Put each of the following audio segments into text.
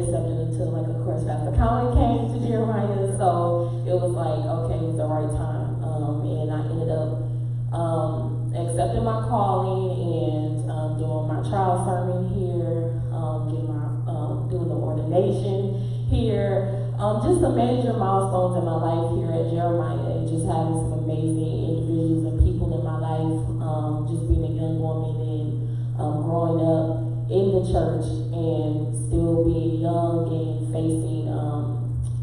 accepted until, like, of course, Pastor Cowan came to Jeremiah. So it was like, okay, it was the right time. And I ended up accepting my calling and doing my trial sermon here, doing the ordination here. Just some major milestones in my life here at Jeremiah, and just having some amazing individuals and people in my life. Just being a young woman and growing up in the church and still being young and facing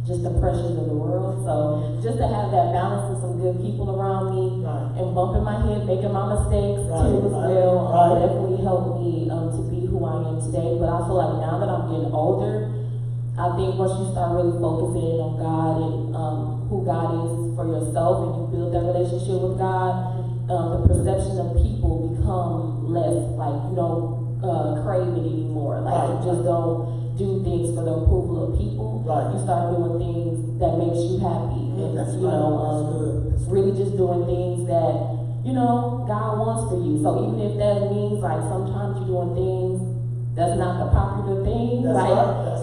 just the pressures of the world. So just to have that balance of some good people around me, and bumping my head, making my mistakes too as well, definitely helped me to be who I am today. But I feel like now that I'm getting older, I think once you start really focusing on God and who God is for yourself, and you build that relationship with God, the perception of people become less, like you don't crave it anymore. Like you just don't do things for the approval of people. You start doing things that makes you happy. And really just doing things that, God wants for you. So even if that means like sometimes you're doing things that's not the popular thing,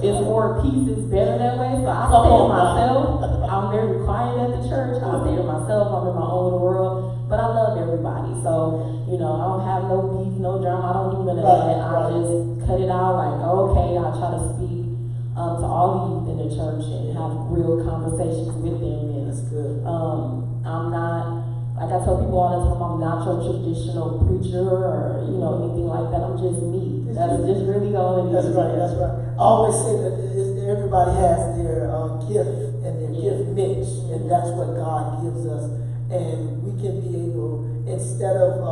it's more peace, it's better that way. So I stay to myself. I'm very quiet at the church. I stay to myself. I'm in my own world. But I love everybody. So, I don't have no beef, no drama. I don't do none of that. I just cut it out like, okay, I try to speak to all the youth in the church and have real conversations with them. And that's good. I'm not, like I tell people all the time, I'm not your traditional preacher or, anything like that. I'm just me. That's just really all it is. That's right. I always say that everybody has their gift and their gift niche, and that's what God gives us. And we can be able, instead of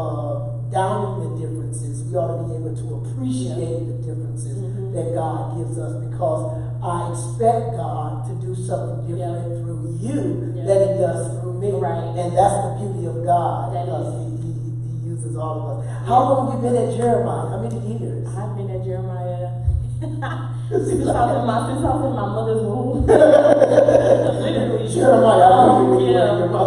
downing the differences, we ought to be able to appreciate the differences that God gives us, because I expect God to do something different through you than He does through me. And that's the beauty of God, because He uses all of us. How long have you been at Jeremiah? How many years? I've been at Jeremiah since I was in my mother's womb. Literally. Jeremiah.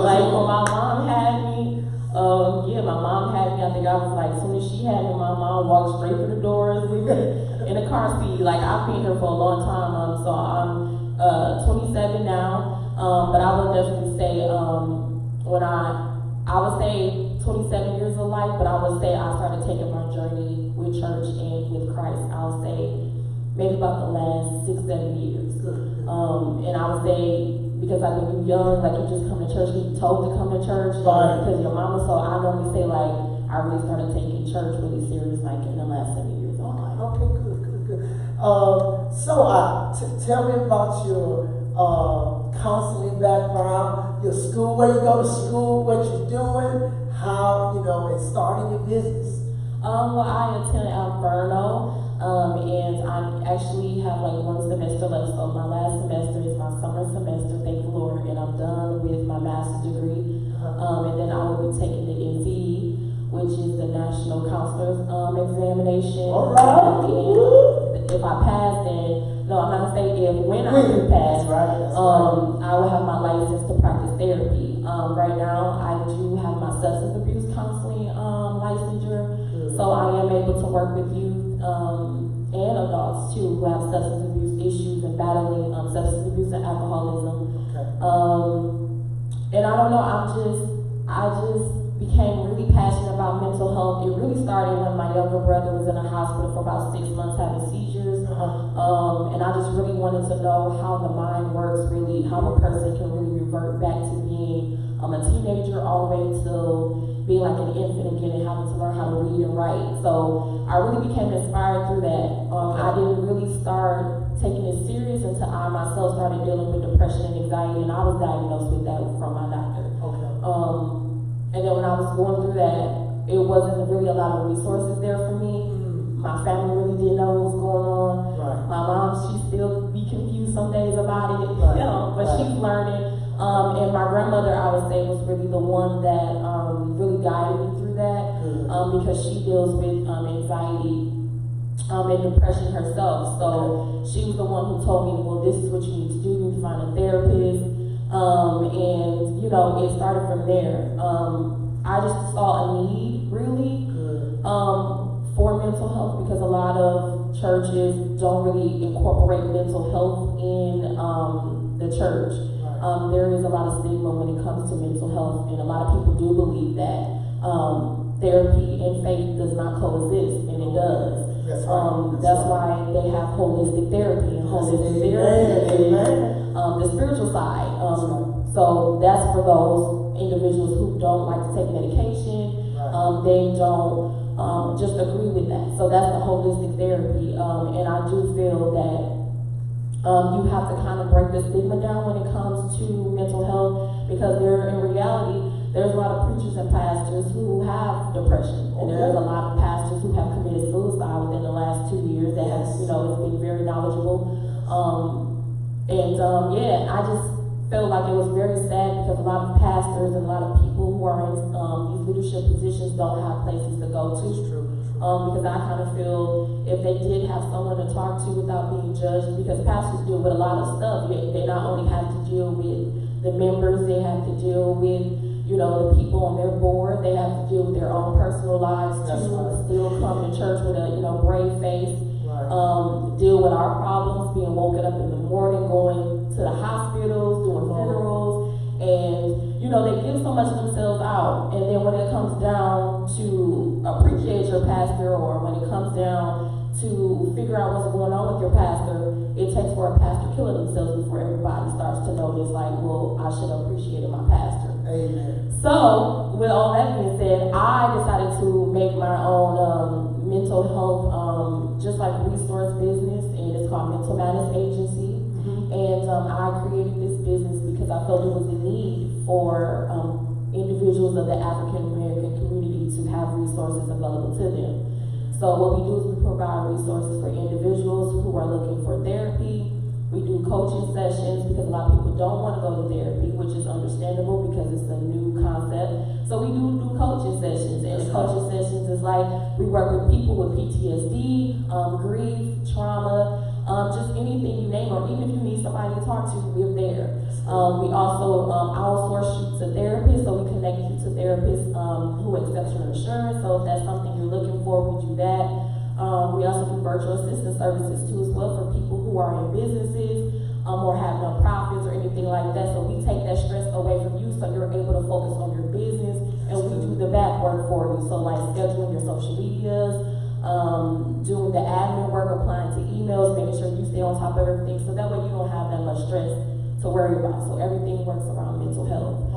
Like when my mom had me, my mom had me. I think I was like, as soon as she had me, my mom walked straight through the doors with me in a car seat. Like I've been here for a long time. So I'm 27 now. But I would definitely say when I would say 27 years of life, but I would say I started taking my journey with church and with Christ, I would say maybe about the last 6-7 years. And I would say, because like when you're young, like you just come to church, you're told to come to church because your mama. So I normally say like I really started taking church really serious like in the last 7 years of my life. Okay, good. Tell me about your counseling background, your school, where you go to school, what you're doing, how, and starting your business. Well, I attend Alverno, and I actually have like one semester left. So my last semester is my summer semester, thank the Lord, and I'm done with my master's degree. And then I will be taking the NCE, which is the National Counselor's Examination. All right. And if I pass, then I'm not saying if, when I do pass, I will have my license to practice therapy. Right now, I do have my substance abuse counseling licensure, so I am able to work with youth and adults too who have substance abuse issues and battling substance abuse and alcoholism. And I don't know, I just became really passionate about mental health. It really started when my younger brother was in a hospital for about 6 months having seizures. And I just really wanted to know how the mind works, really, how a person can really revert back to being a teenager all the way to being like an infant again and having to learn how to read and write. So I really became inspired through that. I didn't really start taking it serious until I myself started dealing with depression and anxiety, and I was diagnosed with that from my doctor. And then when I was going through that, it wasn't really a lot of resources there for me. My family really didn't know what was going on. My mom, she still be confused some days about it, but she's learning. And my grandmother, I would say, was really the one that really guided me through that, because she deals with anxiety and depression herself. So she was the one who told me, well, this is what you need to do. You need to find a therapist. And it started from there. I just saw a need really for mental health, because a lot of churches don't really incorporate mental health in the church. There is a lot of stigma when it comes to mental health, and a lot of people do believe that therapy and faith does not coexist, and it does. That's why they have holistic therapy, and holistic therapy is the spiritual side. So that's for those individuals who don't like to take medication. They don't just agree with that. So that's the holistic therapy, and I do feel that you have to kind of break the stigma down when it comes to mental health, because in reality, there's a lot of preachers and pastors who have depression, and there's a lot of pastors who have committed suicide within the last 2 years. That has, it's been very knowledgeable, I just felt like it was very sad because a lot of pastors and a lot of people who are in these leadership positions don't have places to go to. It's true. Because I kind of feel if they did have someone to talk to without being judged, because pastors deal with a lot of stuff. They not only have to deal with the members, they have to deal with the people on their board. They have to deal with their own personal lives too. Still come to church with a brave face. Deal with our problems, being woken up in the morning, going to the hospitals, doing funerals, and they give so much of themselves out. And then when it comes down to appreciate your pastor, or when it comes down to figure out what's going on with your pastor, it takes for a pastor killing themselves before everybody starts to notice, like, well, I should appreciate my pastor. Amen. So, with all that being said, I decided to make my own mental health, just like resource business, and it's called Mental Matters Agency. And I created this business because I felt there was a need for individuals of the African American community to have resources available to them. So what we do is we provide resources for individuals who are looking for therapy. We do coaching sessions because a lot of people don't want to go to therapy, which is understandable because it's a new concept. So we do coaching sessions, and coaching sessions is like we work with people with PTSD, grief, trauma, just anything you name, or even if you need somebody to talk to, we're there. We also outsource you to therapists, so we connect you to therapists who accept your insurance. So if that's something you're looking for, we do that. We also do virtual assistant services too, as well, for people who are in businesses or have nonprofits or anything like that. So we take that stress away from you, so you're able to focus on your business, and we do the back work for you. So like scheduling your social medias, doing the admin work, replying to emails, making sure you stay on top of everything, so that way you don't have that much stress to worry about. So everything works around mental health.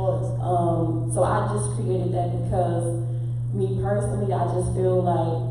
So I just created that because me personally, I just feel like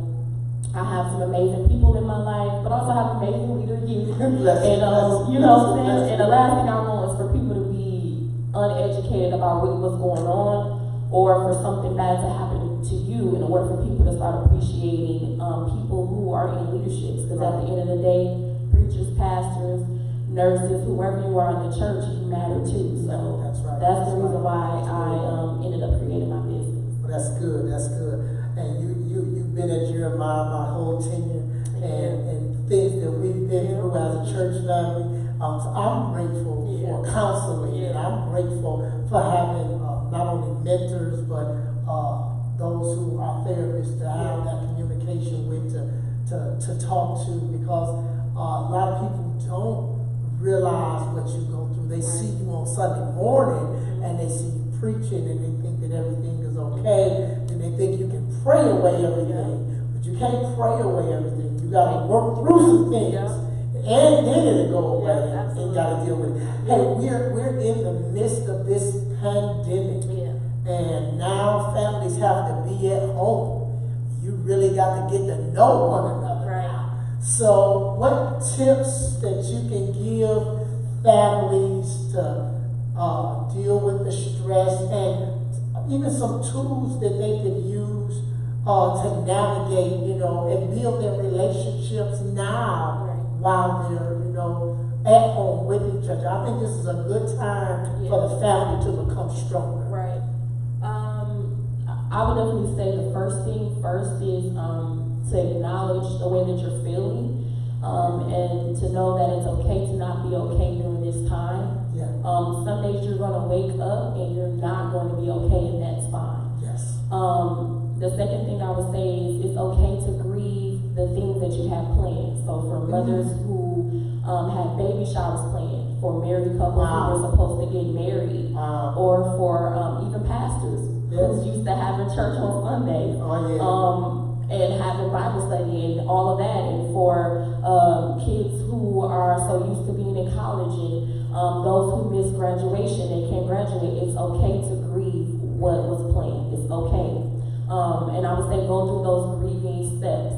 I have some amazing people in my life, but also have amazing leaders here. And you know what I'm saying? And the last thing I want is for people to be uneducated about really what's going on, or for something bad to happen to you, in order for people to start appreciating people who are in leaderships. Because at the end of the day, preachers, pastors, nurses, whoever you are in the church, you matter too. So that's the reason why I ended up creating my business. Well, that's good. That's good. And you've been at Jeremiah my whole tenure, and things that we've been through as a church family. So I'm grateful for counseling, and I'm grateful for having not only mentors, but those who are therapists to have that communication with, to talk to, because a lot of people don't realize what you go through. They see you on Sunday morning, and they see you preaching, and they think that everything is okay, and they think you can pray away everything, but you can't pray away everything. You got to work through some things, and then it'll go away, and you got to deal with it. Hey, we're in the midst of this pandemic, and now families have to be at home. You really got to get to know one another. So what tips that you can give families to deal with the stress, and even some tools that they could use to navigate, and build their relationships now while they're, at home with each other? I think this is a good time for the family to become stronger. I would definitely say the first thing first is to acknowledge the way that you're feeling, and to know that it's okay to not be okay during this time. Some days you're going to wake up and you're not going to be okay, and that's fine. The second thing I would say is it's okay to grieve the things that you have planned. So mothers who had baby showers planned, for married couples who were supposed to get married, or for even pastors who's used to having church on Sundays, and having Bible study and all of that, and for kids who are so used to being in college, and those who miss graduation and can't graduate. It's okay to grieve what was planned. It's okay. And I would say go through those grieving steps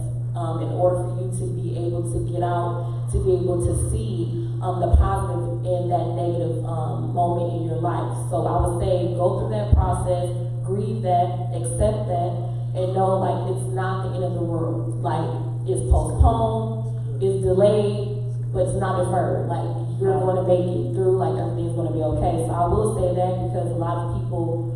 in order for you to be able to get out, to be able to see the positive in that negative moment in your life. So I would say go through that process, grieve that, accept that, and know like it's not the end of the world. Like it's postponed, it's delayed, but it's not deferred. Like you're going to make it through, like everything's going to be okay. So I will say that because a lot of people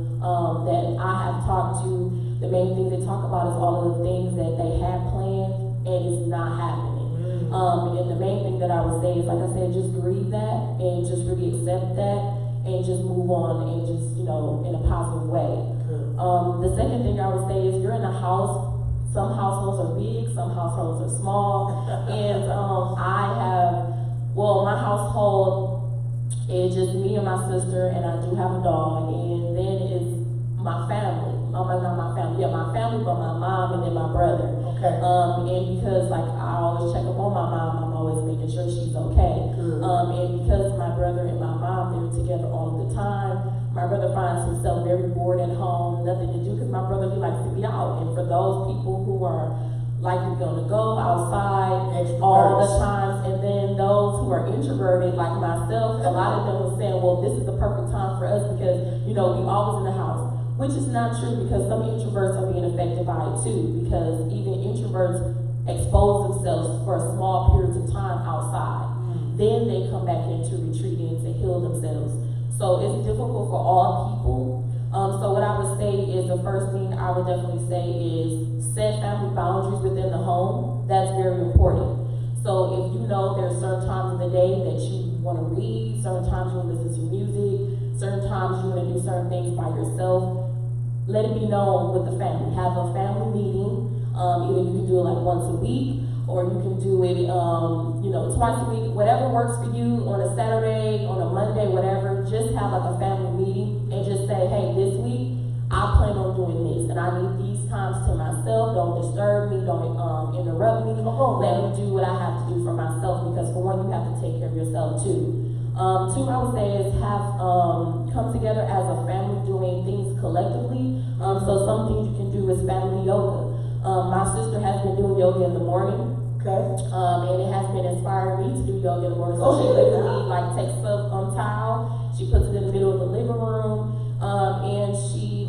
that I have talked to, the main thing they talk about is all of the things that they have planned and it's not happening. And the main thing that I would say is, like I said, just grieve that and just really accept that and just move on and just, you know, in a positive way. The second thing I would say is you're in a house. Some households are big, some households are small, and my household is just me and my sister, and I do have a dog, and then it's my family. Not my family, my family, but my mom and then my brother. Okay. And because like I always check up on my mom, I'm always making sure she's okay. And because my brother and my mom, they're together all the time, my brother finds himself very bored at home, nothing to do, because my brother, he likes to be out. And for those people who are like to be on the go, outside, all the time, and then those who are introverted, like myself, a lot of them were saying, well, this is the perfect time for us because, you know, we always in the house. Which is not true, because some introverts are being affected by it too, because even introverts expose themselves for small periods of time outside. Then they come back into retreating to heal themselves. So it's difficult for all people. So what I would say is, the first thing I would definitely say is set family boundaries within the home. That's very important. So if you know there's certain times of the day that you want to read, certain times you want to listen to music, certain times you want to do certain things by yourself, let it be known with the family. Have a family meeting. Either you can do it like once a week, or you can do it, twice a week. Whatever works for you, on a Saturday, on a Monday, whatever. Just have like a family meeting and just say, hey, this week I plan on doing this, and I need these times to myself. Don't disturb me. Don't interrupt me. Let me do what I have to do for myself, because for one, you have to take care of yourself too. Two, I would say, is have come together as a family doing things collectively. So something you can do is family yoga. My sister has been doing yoga in the morning. Okay. And it has been inspiring me to do yoga in the morning. So she literally like takes a towel, she puts it in the middle of the living room, and she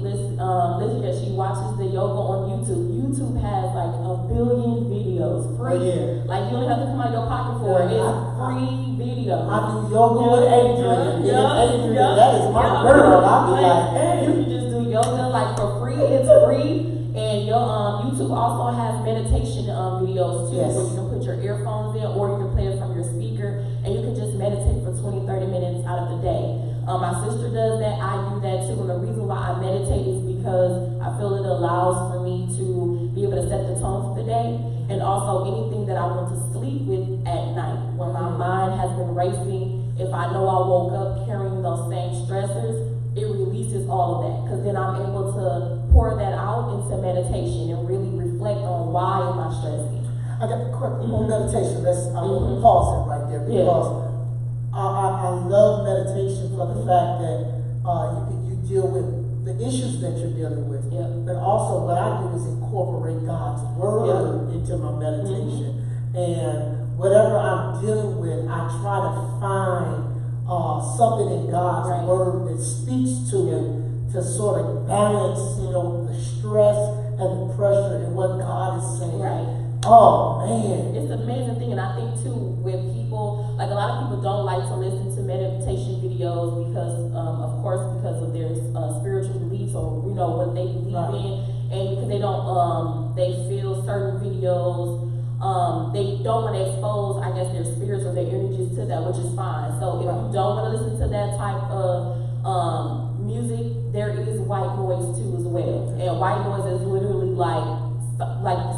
she watches the yoga on YouTube. YouTube has like 1 billion videos free. Like you don't have to come out of your pocket for it. It's free videos. I do yoga with Adrian. Adrian, that is my girl. I'll be like, hey. You can just do yoga like for free. It's free. And your YouTube also has meditation videos too, where you can put your earphones in, or you can play it from your speaker, and you can just meditate for 20-30 minutes out of the day. My sister does that. I do that too. And the reason why I meditate is because I feel it allows for me to be able to set the tone for the day, and also anything that I want to sleep with at night. When my mind has been racing, if I know I woke up carrying those same stressors, it releases all of that, because then I'm able to pour that out into meditation and really reflect on why am I stressing. I got a quick on meditation. I'm going to pause it right there, because I love meditation for the fact that you deal with the issues that you're dealing with. But also what I do is incorporate God's word into my meditation. And whatever I'm dealing with, I try to find something in God's word that speaks to it, to sort of balance, the stress and the pressure and what God is saying. Oh man, it's an amazing thing. And I think too, with people, like a lot of people don't like to listen to meditation videos because, of course, because of their spiritual beliefs, or what they believe in, and because they don't, they feel certain videos. They don't want to expose, I guess, their spirits or their energies to that, which is fine. So if you don't want to listen to that type of music, there is white noise too as well. And white noise is literally like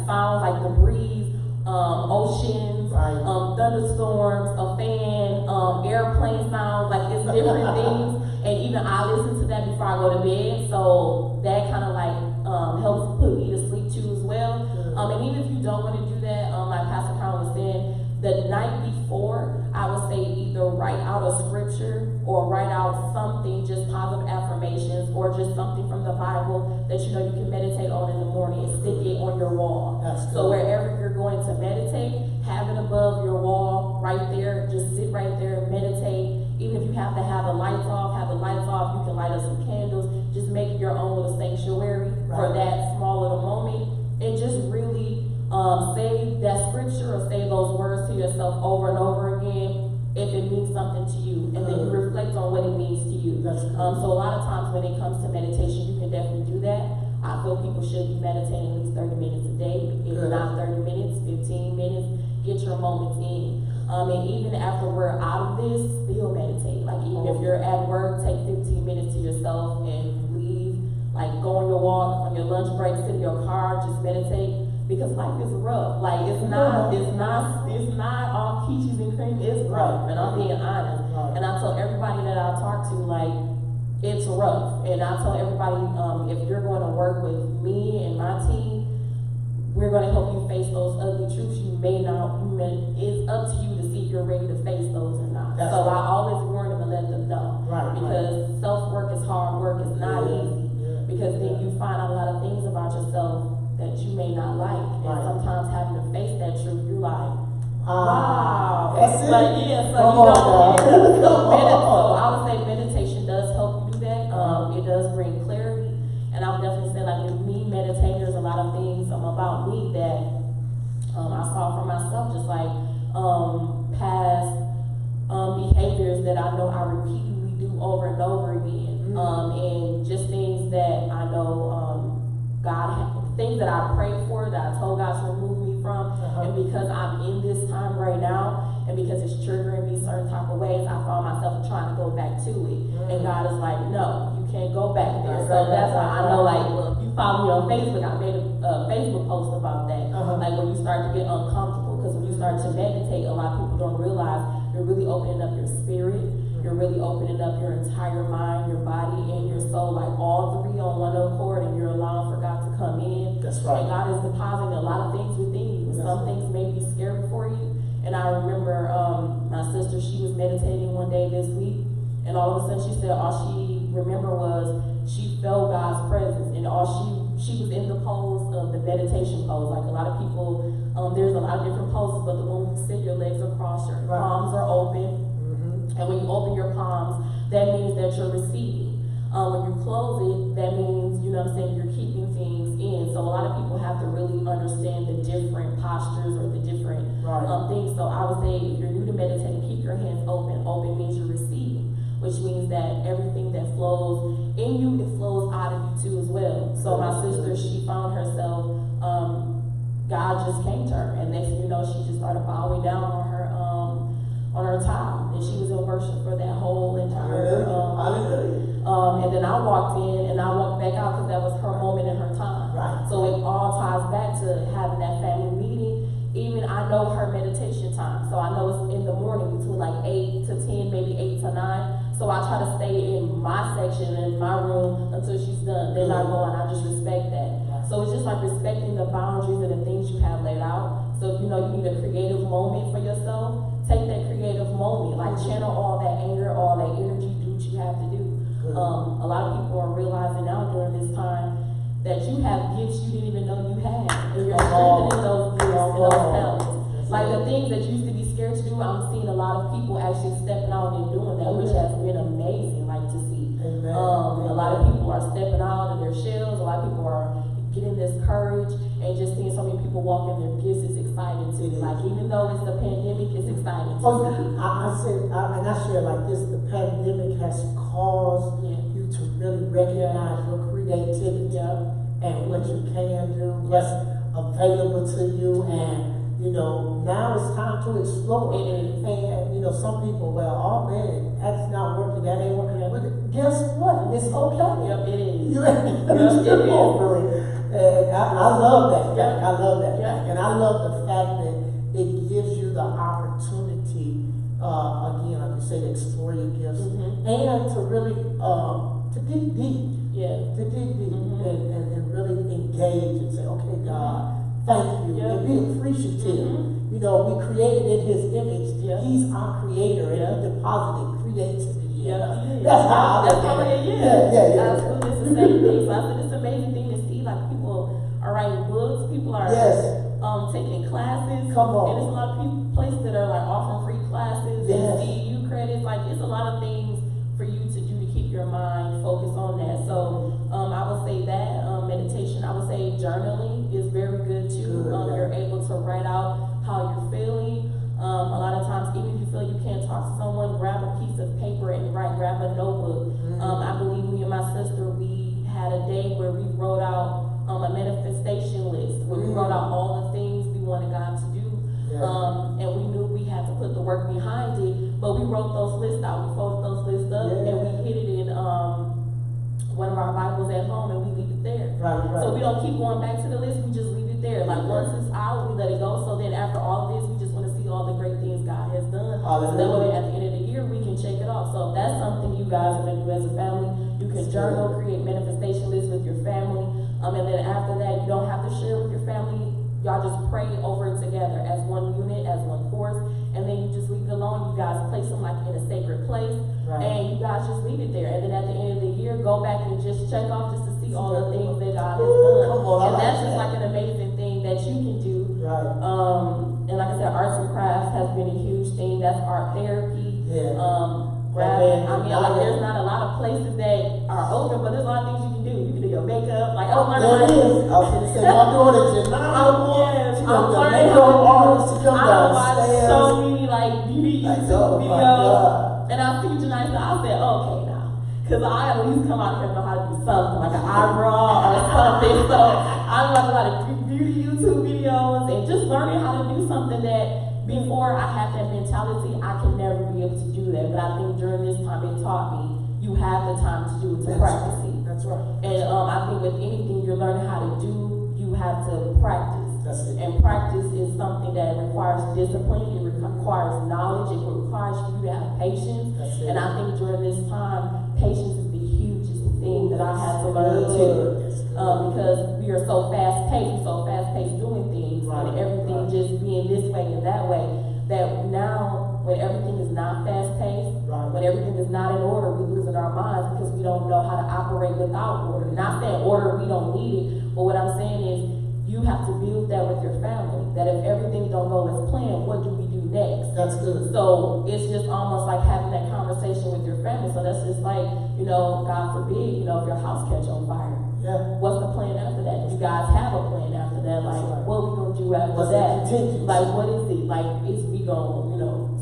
sounds like the breeze, oceans, Right. thunderstorms, a fan, airplane sounds, like it's different things. And even I listen to that before I go to bed, so that kind of like helps put me to sleep too as well. And even if you don't want to do that, like Pastor Cowan was saying, the night before, I would say either write out a scripture or write out something, just positive affirmations or just something from the Bible that you know you can meditate on in the morning and stick it on your wall. So wherever you're going to meditate, have it above your wall, right there, just sit right there, meditate. Even if you have to have the lights off, you can light up some candles, just make your own little sanctuary for that small little moment, and just really say that scripture or say those words to yourself over and over again if it means something to you, and then you reflect on what it means to you. So a lot of times when it comes to meditation, you can definitely do that. I feel people should be meditating at least 30 minutes a day. If not 30 minutes, 15 minutes, get your moments in. And even after we're out of this, still meditate. Like even if you're at work, take 15 minutes to yourself and leave. Like go on your walk, on your lunch break, sit in your car, just meditate. Because life is rough. Like it's not all peaches and cream. It's rough, and I'm being honest. And I tell everybody that I talk to, like, it's rough. And I tell everybody, if you're going to work with me and my team, we're going to help you face those ugly truths you may not. It's up to you to see if you're ready to face those or not. I always warn them and let them know. Because self-work is hard work. It's not easy. Because then you find out a lot of things about yourself that you may not like, and sometimes having to face that truth, you're like, wow. That's it. But yeah, so I would say meditation does help you do that. It does bring clarity, and I would definitely say, like with me meditating, there's a lot of things about me that I saw for myself, just like past behaviors that I know I repeatedly do over and over again, and just things that I know things that I prayed for, that I told God to remove me from, and because I'm in this time right now, and because it's triggering me certain type of ways, I found myself trying to go back to it, and God is like, no, you can't go back there. So that's why I know, like, well, if you follow me on Facebook, I made a Facebook post about that, like when you start to get uncomfortable, because when you start to meditate, a lot of people don't realize you're really opening up your spirit. You're really opening up your entire mind, your body, and your soul, like all three on one accord, and you're allowing for God to come in. That's right. And God is depositing a lot of things within you. Some things may be scary for you. And I remember my sister, she was meditating one day this week, and all of a sudden she said all she remembered was she felt God's presence, and all she was in the pose of the meditation pose. Like a lot of people, there's a lot of different poses, but the one where you sit, your legs are crossed, your palms are open. And when you open your palms, that means that you're receiving. When you close it, that means, you know what I'm saying, you're keeping things in. So a lot of people have to really understand the different postures or the different things. So I would say if you're new to meditating, keep your hands open. Open means you're receiving, which means that everything that flows in you, it flows out of you too as well. So my sister, she found herself, God just came to her, and next thing you know, she just started bowing down on her time, and she was in worship for that whole entire and then I walked in and I walked back out because that was her moment in her time. So it all ties back to having that family meeting. Even I know her meditation time, so I know it's in the morning between like 8 to 10, maybe 8 to 9. So I try to stay in my section in my room until she's done. Then I go and I just respect that. So it's just like respecting the boundaries and the things you have laid out. So if you know you need a creative moment for yourself, take that creative moment, like channel all that anger, all that energy, do what you have to do. A lot of people are realizing now during this time that you have gifts you didn't even know you had, and you're strengthening those gifts and those talents. Like the things that you used to be scared to do, I'm seeing a lot of people actually stepping out and doing that, which has been amazing, like to see. A lot of people are stepping out of their shells. A lot of people are getting this courage, and just seeing so many people walk in their gifts is exciting to me. Like even though it's a pandemic, it's exciting to see. I share like this, the pandemic has caused you to really recognize your creativity and what you can do, what's available to you, and you know, now it's time to explore. And you know, some people, well, oh man, that's not working, that ain't working. But guess what? It's okay. It is. You over it. And I love that fact. Yeah. I love that Yeah. fact. And I love the fact that it gives you the opportunity, again, like you say, to explore your gifts and to really, to dig deep. Yeah. To dig deep and really engage and say, okay, God, thank you. Yeah. And be appreciative. You know, we created in His image. Yeah. He's our creator, and Yeah. He deposited creativity in us. Yeah. That's how I That's look how at it is. Yeah. Absolutely. It's the same thing. So I said it's an amazing thing to see, like, people are writing books, people are Yes. taking classes. Come on. And there's a lot of people, places that are like offering free classes Yes. and CEU credits. Like, it's a lot of things for you to do to keep your mind focused on that. So I would say that meditation. I would say journaling is very good too. Good, yeah. You're able to write out how you're feeling. A lot of times, even if you feel you can't talk to someone, grab a piece of paper and write. Grab a notebook. I believe me and my sister, we had a day where we wrote out a manifestation list where we wrote out all the things we wanted God to do. Yeah. And we knew we had to put the work behind it, but we wrote those lists out. We folded those lists up and we hid it in one of our Bibles at home, and we leave it there. Right. So we don't keep going back to the list, we just leave it there. Like, once it's out, we let it go. So then after all this, we just want to see all the great things God has done. So that way at the end of the year, we can check it off. So if that's something you guys are going to do as a family, you can journal, create manifestation lists with your family. And then after that, you don't have to share with your family. Y'all just pray over it together as one unit, as one force, and then you just leave it alone. You guys place them like in a sacred place, and you guys just leave it there. And then at the end of the year, go back and just check off just to see all the things that God has done. And that's just like an amazing thing that you can do. Right. And like I said, arts and crafts has been a huge thing. That's art therapy. Yeah. Like, there's not a lot of places that are open, but there's a lot of things you can do. You can do your makeup. Like, I'm learning. There it is. I was going to say, my daughter, Jamia, I'm she learning the makeup artist to come I watched downstairs. so many like beauty YouTube videos, and I see tonight, so I said, okay, now, because I at least come out here and know how to do something, like an eyebrow or something. So I'm watching a lot of beauty YouTube videos and just learning how to do something that before I had that mentality, I could never be able to do that. But I think during this time, it taught me you have the time to do it, to practice it. That's right. And I think with anything you're learning how to do, you have to practice. That's it. And practice is something that requires discipline, it requires knowledge, it requires you to have patience. That's it. And I think during this time, patience is the hugest thing that I had to learn too. Because we are so fast-paced, doing things, and everything just being this way and that way, that now, when everything is not fast-paced, when everything is not in order, we losing our minds because we don't know how to operate without order. Not saying order, we don't need it, but what I'm saying is, you have to build that with your family, that if everything don't go as planned, what do we do next? That's good. So it's just almost like having that conversation with your family. So that's just like, God forbid, if your house catch on fire. Yeah. What's the plan after that? Do you guys have a plan after that? Like, what we gonna do after that? Like, what is it? Like, is we gonna,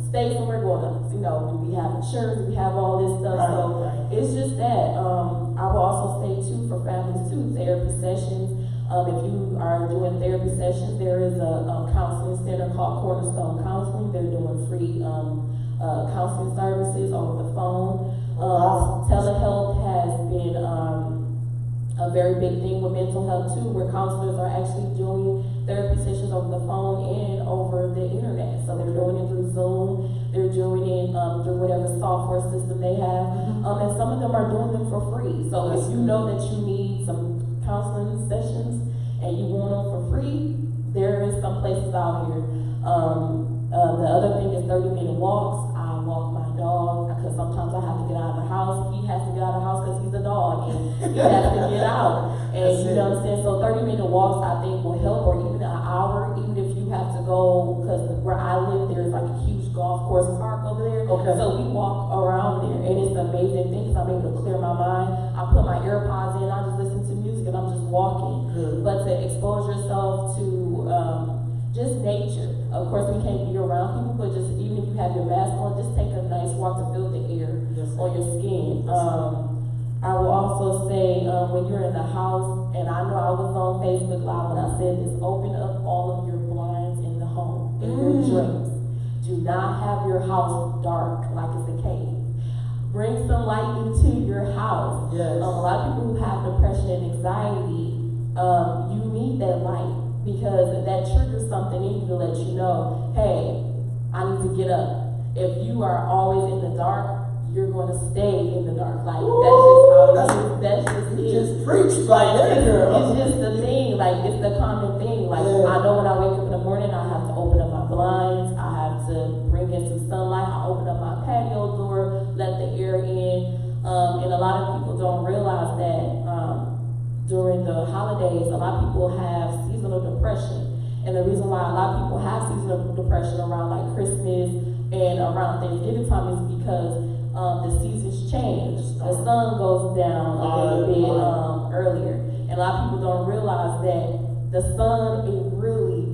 stay somewhere going up? Do we have insurance? Do we have all this stuff? It's just that. I will also say too, for families too, therapy sessions. If you are doing therapy sessions, there is a counseling center called Cornerstone Counseling. They're doing free counseling services over the phone. Telehealth has been a very big thing with mental health too, where counselors are actually doing therapy sessions over the phone and over the internet. So they're doing it through Zoom, they're doing it through whatever software system they have, and some of them are doing them for free. So if you know that you need some counseling sessions and you want them for free, there is some places out here. The other thing is 30-minute walks. I walk my dog because sometimes I have to get out of the house. He has to get out of the house because he's a dog and he has to get out. And you know what I'm saying? So 30-minute walks I think will help, or even an hour, even if you have to go, because where I live there's like a huge golf course park over there. Okay. So we walk around there and it's an amazing thing because I'm able to clear my mind. I put my AirPods in, I just listen to music and I'm just walking. Good. But to expose yourself to just nature. Of course, we can't be around people, but just even if you have your mask on, just take a nice walk to feel the air on your skin. I will also say, when you're in the house, and I know I was on Facebook Live when I said this, open up all of your blinds in the home, in your dreams. Do not have your house dark like it's a cave. Bring some light into your house. Yes. A lot of people who have depression and anxiety, you need that light because that triggers something in you to let you know, hey, I need to get up. If you are always in the dark, you're going to stay in the dark. Like, that's just how it is. That's just it. Just preach like that, girl. It's just the thing. Like, it's the common thing. Like, I know when I wake up in the morning, I have to open up my blinds. I have to bring in some sunlight. I open up my patio door, let the air in. And a lot of people don't realize that during the holidays, a lot of people have seasonal depression. And the reason why a lot of people have seasonal depression around like Christmas and around Thanksgiving time is because the seasons change. The sun goes down a little bit earlier. And a lot of people don't realize that the sun, it really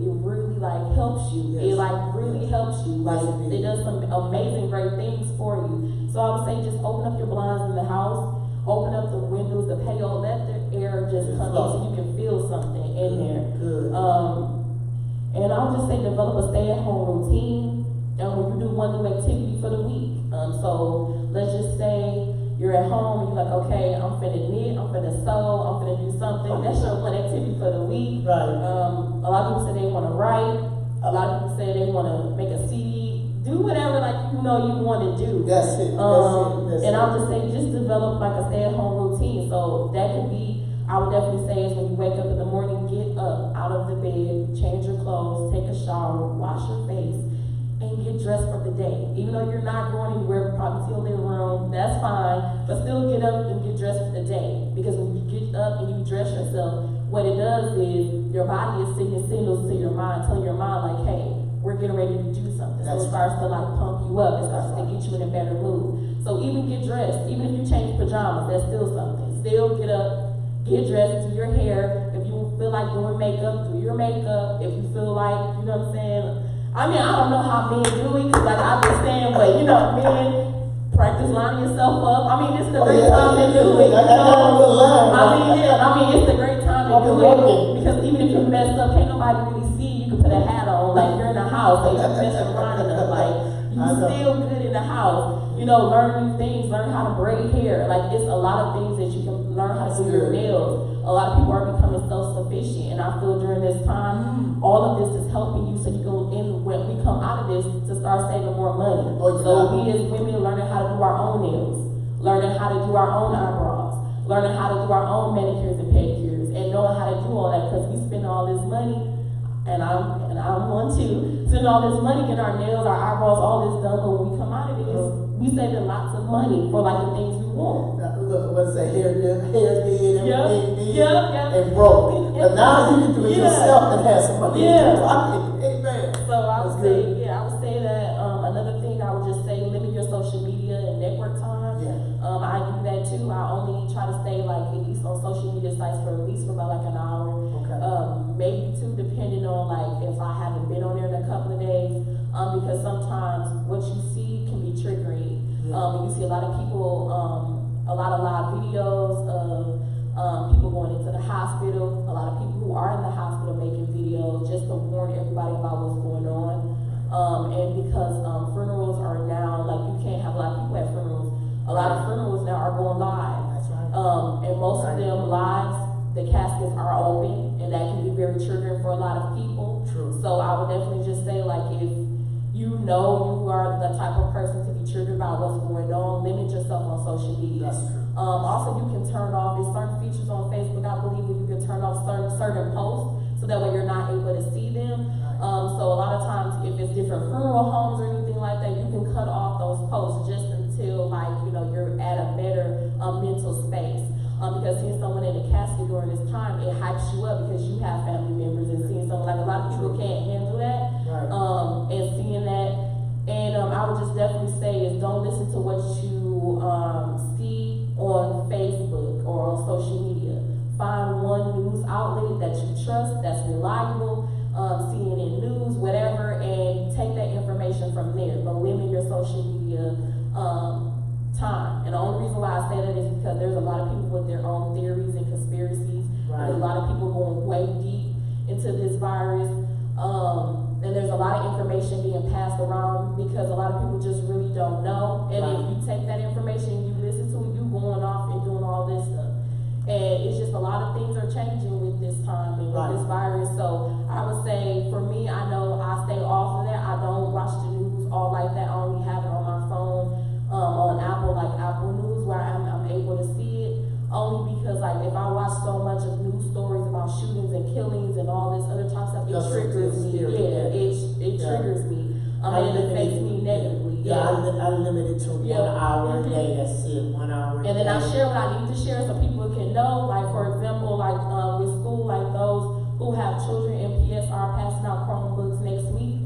like helps you. Yes. It like really helps you. Like Yes, it does some amazing great things for you. So I would say just open up your blinds in the house, open up the windows, the patio, let the air just come in so you can feel something in there. Good. And I would just say develop a stay-at-home routine. And when you do one new activity for the week. So let's just say you're at home and you're like, okay, I'm finna knit, I'm finna sew, I'm finna do something. That's your one activity for the week. Right. A lot of people say they want to write. A lot of people say they want to make a CD. Do whatever like you know you want to do. That's it. And I'll just say just develop like a stay-at-home routine. So that could be, I would definitely say is when you wake up in the morning, get up out of the bed, change your clothes, take a shower, wash your face, and get dressed for the day. Even though you're not going anywhere, probably to your living room, that's fine, but still get up and get dressed for the day. Because when you get up and you dress yourself, what it does is your body is sending signals to your mind, telling your mind like, hey, we're getting ready to do something. So it starts to like pump you up, it starts to get you in a better mood. So even get dressed, even if you change pajamas, that's still something. Still get up, get dressed, do your hair. If you feel like doing makeup, do your makeup. If you feel like, you know what I'm saying, I mean, I don't know how men do it, cause like I understand, but you know, men practice lining yourself up. I mean, it's the great time to do it. You know? I mean, it's the great time to do it because even if you mess up, can't nobody really see. You can put a hat on, like you're in the house, like you mess around enough, like you still good in the house. You know, learn new things, learn how to braid hair. Like it's a lot of things that you can learn how to do your nails. A lot of people are becoming self-sufficient, and I feel during this time, all of this is helping you so you can, when we come out of this, to start saving more money. So we as women learning how to do our own nails, learning how to do our own eyebrows, learning how to do our own manicures and pedicures, and knowing how to do all that because we spend all this money, and I'm one too, spend all this money getting our nails, our eyebrows, all this done, but when we come out of this, we saving lots of money for like the things we want. Look, what's that hair did, everything did, and broke. Yeah. But now you can do it yourself and have somebody. Yeah. Amen. So I would say that another thing I would just say, limit your social media and network time. Yeah. I do that too. I only try to stay like at least on social media sites for at least about like an hour. Okay. Maybe two, depending on like if I haven't been on there in a couple of days. Because sometimes what you see can be triggering. You see a lot of people, a lot of live videos of people going into the hospital, a lot of people who are in the hospital making videos just to warn everybody about what's going on. And because funerals are now, like you can't have a lot of people at funerals, a lot of funerals now are going live. That's right. And most of them lives, the caskets are open, and that can be very triggering for a lot of people. True. So I would definitely just say, like, if you know you are the type of person to be triggered by what's going on, limit yourself on social media. That's true. Also, you can turn off, there's certain features on Facebook, I believe, where you can turn off certain posts, so that way you're not able to see them. So a lot of times, if it's different funeral homes or anything like that, you can cut off those posts just until, like, you know, you're at a better mental space. Because seeing someone in a casket during this time, it hypes you up because you have family members, and seeing someone, like a lot of people can't handle that. Right. And seeing that, and I would just definitely say is don't listen to what you see on Facebook or on social media. Find one news outlet that you trust, that's reliable, CNN News, whatever, and take that information from there. But limit your social media time. And the only reason why I say that is because there's a lot of people with their own theories and conspiracies. Right. There's a lot of people going way deep into this virus. And there's a lot of information being passed around because a lot of people just really don't know. And if you take that information, you listen to it, you going off and doing all this stuff. And it's just a lot of things are changing with this time and with this virus. So I would say for me, I know I stay off of that. I don't watch the news all like that. I only have it on my phone, on Apple, like Apple News, where I'm able to see it. Only because like if I watch so much of news stories about shootings and killings and all this other type of stuff, it triggers me. Yeah, it triggers me. And it affects me negatively. I limit it to 1 hour a day. That's it, 1 hour. And then I share what I need to share so people can know. Like for example, like with school, like those who have children in PS are passing out Chromebooks next week.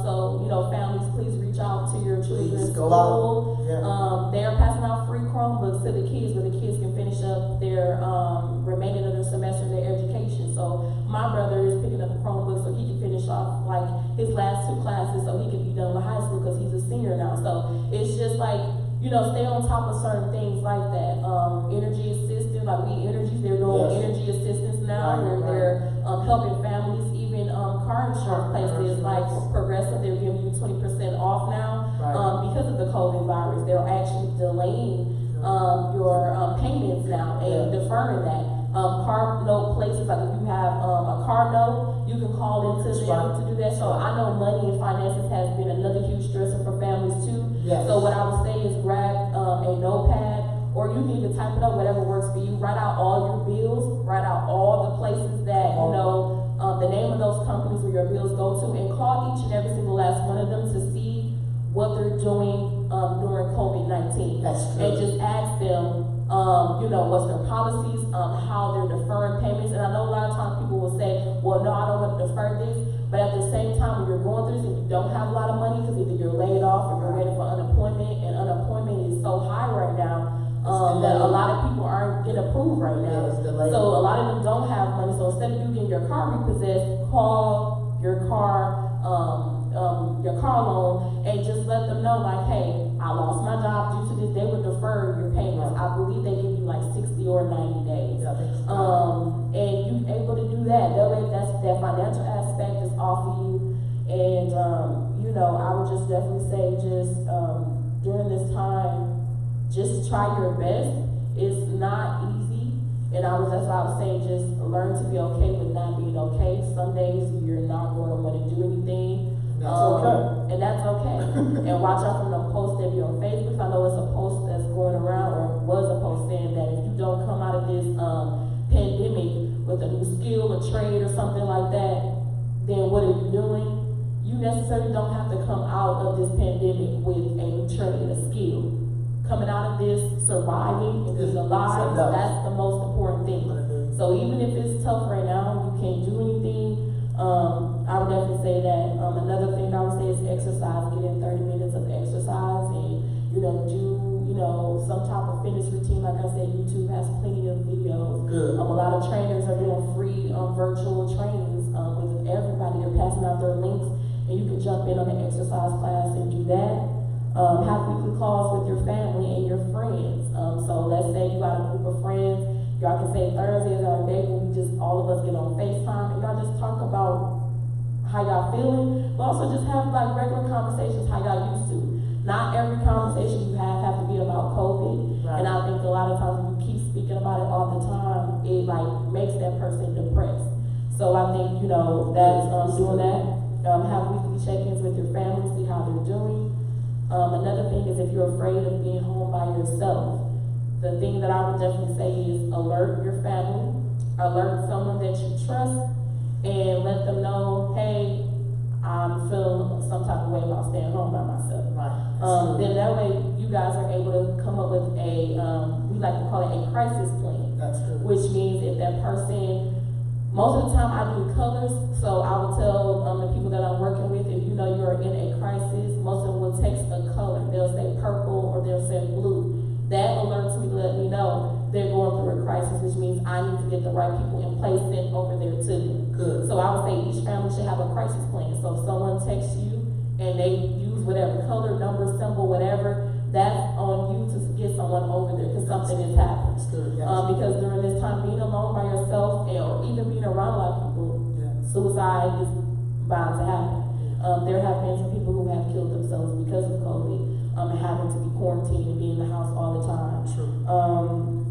So families, please reach out to your children's school. They're passing out free Chromebooks to the kids, where the kids can finish up their remaining of the semester of their education. So my brother is picking up a Chromebook so he can finish off like his last 2 classes, so he can be done with high school because he's a senior now. So it's just like stay on top of certain things like that. Energy assistance, like they're doing energy assistance now, where they're helping families. Even car insurance places like Progressive, they're giving you 20% off now because of the COVID virus. They're actually delaying your payments now and deferring that. Car note places, like if you have a car note, you can call into them to do that. So I know money and finances has been another huge stressor for families too. So what I would say is grab a notepad, or you can even type it up, whatever works for you. Write out all your bills, write out all the places that the name of those companies where your bills go to, and call each and every single last one of them to see what they're doing during COVID-19. And just ask them, what's their policies, how they're deferring payments. And I know a lot of times people will say, well, no, I don't want to defer this. But at the same time, when you're going through this and you don't have a lot of money, because either you're laid off or you're waiting for unemployment, and unemployment is so high right now, that a lot of people aren't getting approved right now. So a lot of them don't have money. So instead of you getting your car repossessed, call your car loan and just let them know, like, hey, I lost my job due to this. They would defer your payments. I believe they give you like 60 or 90 days. And you able to do that. That way, that financial aspect is off of you. And I would just definitely say, during this time, just try your best. It's not easy, and that's why I was saying, just learn to be okay with not being okay. Some days you're not going to want to do anything. And that's okay. And watch out for the posts that be on Facebook. I know it's a post that's going around, or was a post saying that if you don't come out of this pandemic with a new skill, a trade, or something like that, then what are you doing? You necessarily don't have to come out of this pandemic with a new trade, a skill. Coming out of this, surviving and being alive, that's the most important thing. So even if it's tough right now, you can't do anything, I would definitely say that. Another thing I would say is exercise. Get in 30 minutes of exercise, and do some type of fitness routine. Like I said, YouTube has plenty of videos. A lot of trainers are doing free virtual trainings with everybody. They're passing out their links, and you can jump in on the exercise class and do that. Have weekly calls with your family and your friends. So let's say you got a group of friends. Y'all can say Thursday is our day when we just all of us get on FaceTime and y'all just talk about how y'all feeling, but also just have like regular conversations how y'all used to. Not every conversation you have to be about COVID. And I think a lot of times when you keep speaking about it all the time, it like makes that person depressed. So I think that's doing that. Have weekly check-ins with your family, see how they're doing. Another thing is if you're afraid of being home by yourself, the thing that I would definitely say is alert your family, alert someone that you trust, and let them know, hey, I'm feeling some type of way about staying home by myself. Then that way you guys are able to come up with we like to call it a crisis plan. Which means if that person, most of the time I do colors, so I will tell the people that I'm working with, if you're in a crisis, most of them will text a color. They'll say purple or they'll say blue. That alerts me to let me know they're going through a crisis, which means I need to get the right people in place sent over there to them. So I would say each family should have a crisis plan. So if someone texts you and they use whatever color, number, symbol, whatever, that's on you to get someone over there because something has happened. Because during this time, being alone by yourself or even being around a lot of people, suicide is bound to happen. There have been some people who have killed themselves because of COVID, and having to be quarantined and be in the house all the time.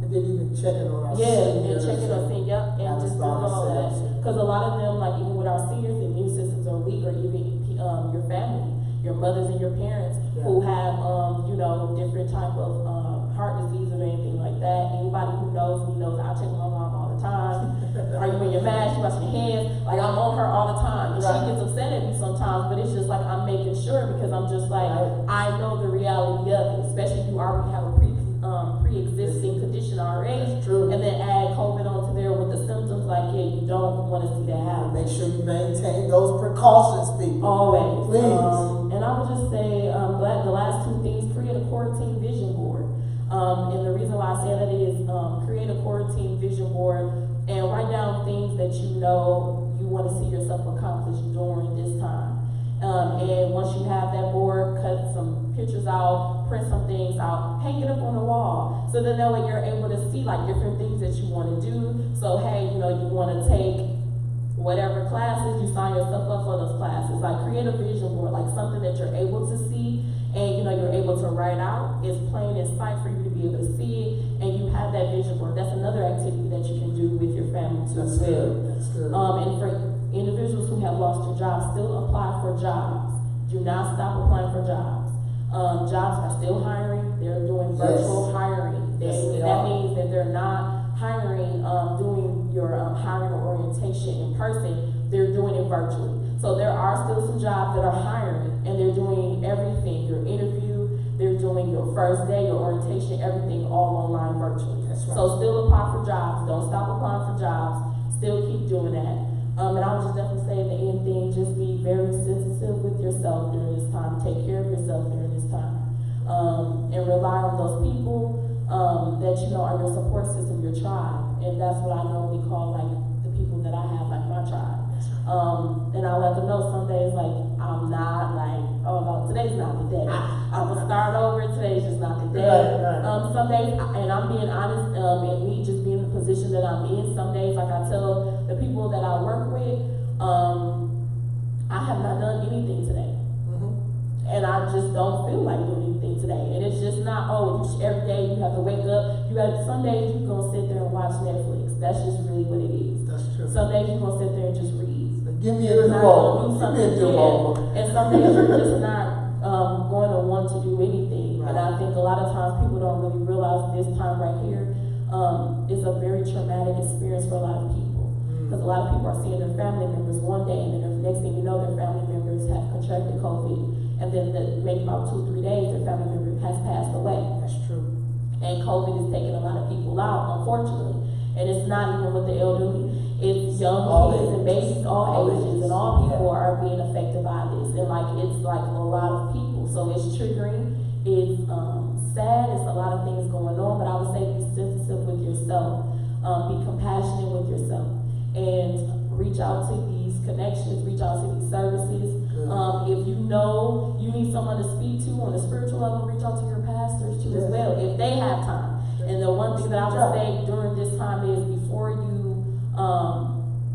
And been even checking on our Yeah, and seniors. checking us in, yep, and just doing all that. Because a lot of them, like even with our seniors, the immune systems are weak, or even your family, your mothers and your parents who have, different type of heart disease or anything like that. Anybody who knows me knows I check my mom all the time. Are you in your mask? You washing your hands? Like I'm on her all the time, and she gets upset at me sometimes. But it's just like I'm making sure because I'm just like I know the reality of it. Especially if you already have a pre-existing condition already, and then add COVID onto there with the symptoms. Like you don't want to see that happen. Make sure you maintain those precautions, people. Always, please. And I would just say, the last two things: create a quarantine vision board. And the reason why I say that is create a quarantine vision board and write down things that you know you want to see yourself accomplish during this time. And once you have that board, cut some pictures out, print some things out, hang it up on the wall. So then that way you're able to see like different things that you want to do. So hey, you want to take whatever classes, you sign yourself up for those classes. Like create a vision board, like something that you're able to see and you're able to write out. It's plain in sight for you to be able to see it, and you have that vision board. That's another activity that you can do with your family too. That's good. That's good. And for individuals who have lost their jobs, still apply for jobs. Do not stop applying for jobs. Jobs are still hiring. They're doing virtual hiring. That means that they're not hiring, doing your hiring or orientation in person. They're doing it virtually. So there are still some jobs that are hiring, and they're doing everything. Your interview, they're doing your first day, your orientation, everything all online virtually. That's right. So still apply for jobs. Don't stop applying for jobs. Still keep doing that. And I would just definitely say the end thing, just be very sensitive with yourself during this time. Take care of yourself during this time. And rely on those people that are your support system, your tribe. And that's what I normally call like the people that I have, like my tribe. And I let them know some days like I'm not like, oh no, today's not the day. I'm gonna start over, today's just not the day. Some days, and I'm being honest, and me just being in the position that I'm in, some days like I tell the people that I work with, I have not done anything today. And I just don't feel like doing anything today. And it's just not, every day you have to wake up. Some days you're gonna sit there and watch Netflix. That's just really what it is. That's true. Some days you're gonna sit there and just read. Give me a do-over. Give me a do-over. And some days you're just not going to want to do anything. Right. And I think a lot of times people don't really realize this time right here is a very traumatic experience for a lot of people. Because a lot of people are seeing their family members one day, and then the next thing you know, their family members have contracted COVID. And then maybe about 2-3 days, their family member has passed away. That's true. And COVID is taking a lot of people out, unfortunately. And it's not even with the elderly. It's young kids and babies, all ages, and all people are being affected by this. And it's like a lot of people. So it's triggering, it's sad, it's a lot of things going on, but I would say be sensitive with yourself, be compassionate with yourself, and reach out to these connections, reach out to these services. If you know you need someone to speak to on a spiritual level, reach out to your pastors too as well, if they have time. And the one thing that I would say during this time is before you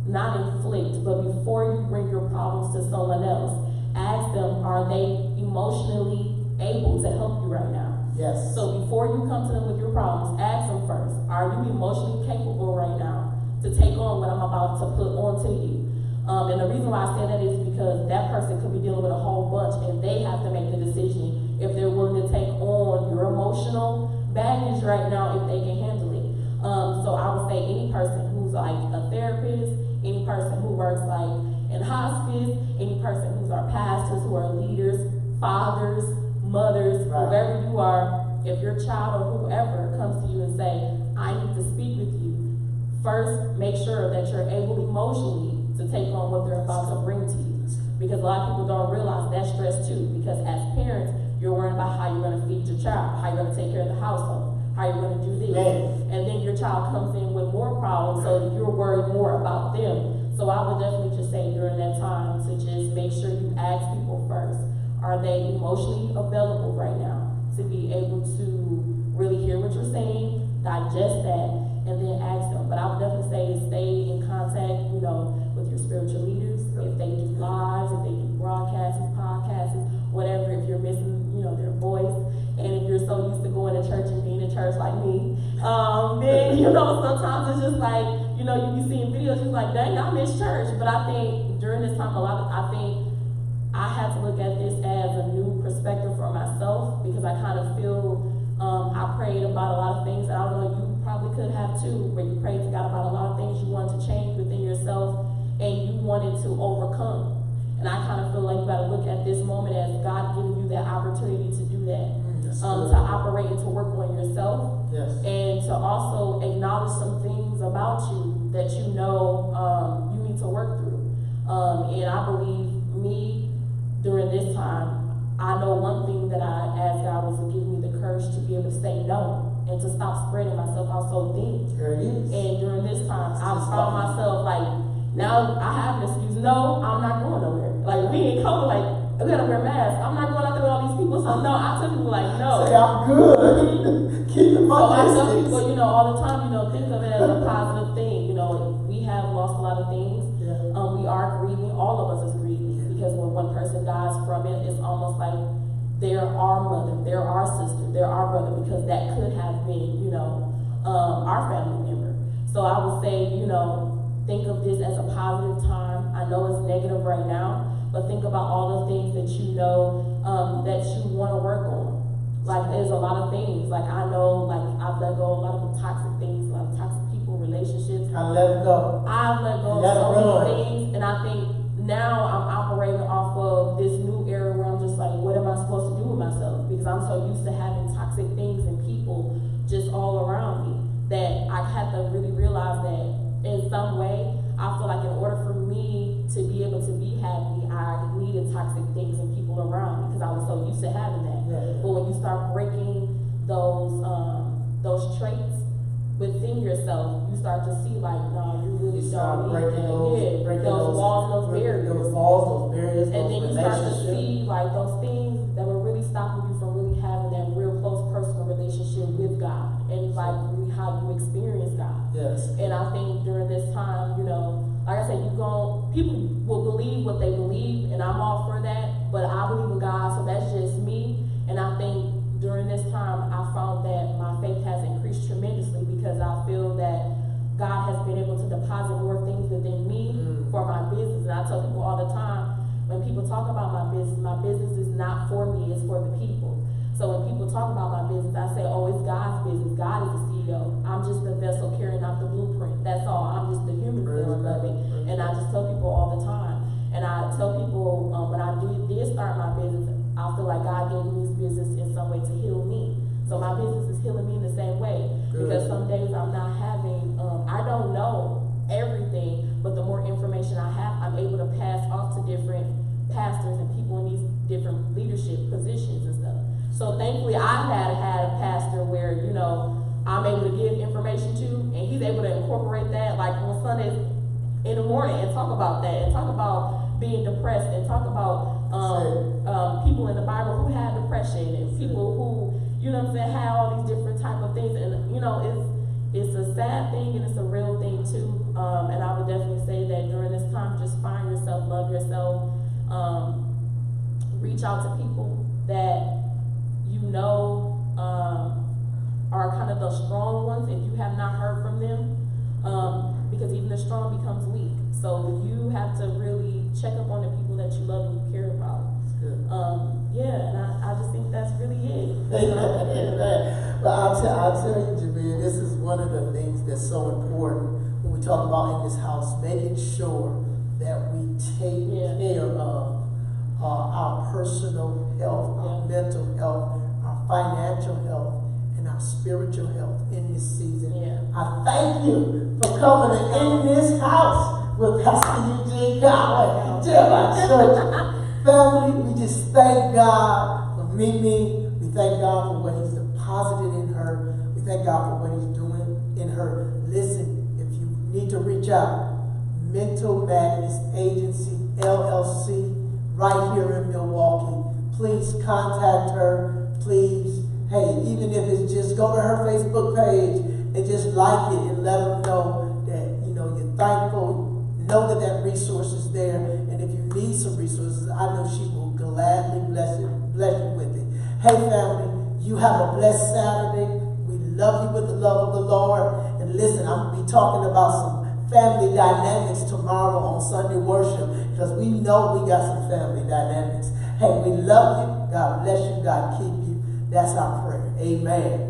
not inflict, but before you bring your problems to someone else, ask them, are they emotionally able to help you right now? Yes. So before you come to them with your problems, ask them first, are you emotionally capable right now to take on what I'm about to put onto you? And the reason why I say that is because that person could be dealing with a whole bunch, and they have to make the decision if they're willing to take on your emotional baggage right now, if they can handle it. So I would say any person who's like a therapist, any person who works like in hospice, any person who's our pastors, who are leaders, fathers, mothers, whoever you are, if your child or whoever comes to you and say, I need to speak with you, first make sure that you're able emotionally to take on what they're about to bring to you. Because a lot of people don't realize that stress too, because as parents, you're worried about how you're gonna feed your child, how you're gonna take care of the household, how you're gonna do this. And then your child comes in with more problems, so you're worried more about them. So I would definitely just say during that time to just make sure you ask people first, are they emotionally available right now to be able to really hear what you're saying, digest that, and then ask them. But I would definitely say stay in contact, with your spiritual leaders. If they do lives, if they do broadcasts, podcasts, whatever, if you're missing, their voice, and if you're so used to going to church and being in church like me, then sometimes it's just like, you be seeing videos, you're like, dang, I miss church. But I think during this time, I think I had to look at this as a new perspective for myself, because I kind of feel, I prayed about a lot of things that I don't know you probably could have too, where you prayed to God about a lot of things you wanted to change within yourself and you wanted to overcome. And I kind of feel like you got to look at this moment as God giving you that opportunity to do that, to operate and to work on yourself, and to also acknowledge some things about you that you need to work through. And I believe during this time, I know one thing that I asked God was to give me the courage to be able to say no and to stop spreading myself out so thin. There it is. And during this time, I found myself like, now I have an excuse. No, I'm not going nowhere. Like, we ain't COVID, like, we gotta wear masks. I'm not going out there with all these people. So no, I tell people like, no. Say, I'm good. Keep my So I tell distance. people, all the time, think of it as a positive thing. We have lost a lot of things. We are grieving. All of us is grieving, because when one person dies from it, it's almost like they're our mother, they're our sister, they're our brother, because that could have been, our family member. So I would say, think of this as a positive time. I know it's negative right now, but think about all the things that that you want to work on. Like, there's a lot of things. Like, I know, like, I've let go of a lot of toxic things, a lot of toxic people, relationships. I let go. I've let go of so many things, and I think now I'm operating off of this new era where I'm just like, what am I supposed to do with myself? Because I'm so used to having toxic things and people just all around me that I had to really realize that in some way, I feel like in order for me to be able to be happy, I needed toxic things and people around me, because I was so used to having that. But when you start breaking those traits within yourself, you start to see like, no, you really don't need that. Those walls, those barriers. And then you start to see like those things that were really stopping you from really having that real close personal relationship with God, and like really how you experience God. And I think during this time, like I said, people will believe what they believe, and I'm all for that, but I believe in God, so that's just me. And I think during this time, I found that my faith has increased tremendously, because I feel that God has been able to deposit more things within me for my business. And I tell people all the time, when people talk about my business is not for me, it's for the people. So when people talk about my business, I say, oh, it's God's business. God is the CEO. I'm just the vessel carrying out the blueprint. That's all. I'm just the human form of it. And I just tell people all the time. And I tell people, when I did start my business, I feel like God gave me this business in some way to heal me. So my business is healing me in the same way. Because some days I'm not having, I don't know everything, but the more information I have, I'm able to pass off to different pastors and people in these different leadership positions and stuff. So thankfully I had a pastor where, I'm able to give information to, and he's able to incorporate that like on Sundays in the morning and talk about that, and talk about being depressed, and talk about people in the Bible who had depression, and people who, had all these different type of things. And it's a sad thing, and it's a real thing too. And I would definitely say that during this time, just find yourself, love yourself, reach out to people that are kind of the strong ones, if you have not heard from them, because even the strong becomes weak. So you have to really check up on the people that you love and you care about. And I just think that's really it. But I'll tell you, Jamia, this is one of the things that's so important when we talk about in this house, making sure that we take care of our personal health, our mental health, our financial health, and our spiritual health in this season. I thank you for coming in this house with Pastor Eugene Cowan, Jamia Church. Family, we just thank God for Mimi. We thank God for what He's deposited in her. We thank God for what He's doing in her. Listen, if you need to reach out, Mental Madness Agency, LLC, right here in Milwaukee. Please contact her. Please, hey, even if it's just go to her Facebook page and just like it and let her know that you're thankful. Know that resource is there, and if you need some resources, I know she will gladly bless you with it. Hey family, you have a blessed Saturday. We love you with the love of the Lord. And listen, I'm going to be talking about some family dynamics tomorrow on Sunday worship, because we know we got some family dynamics. Hey, we love you. God bless you. God keep you. That's our prayer. Amen.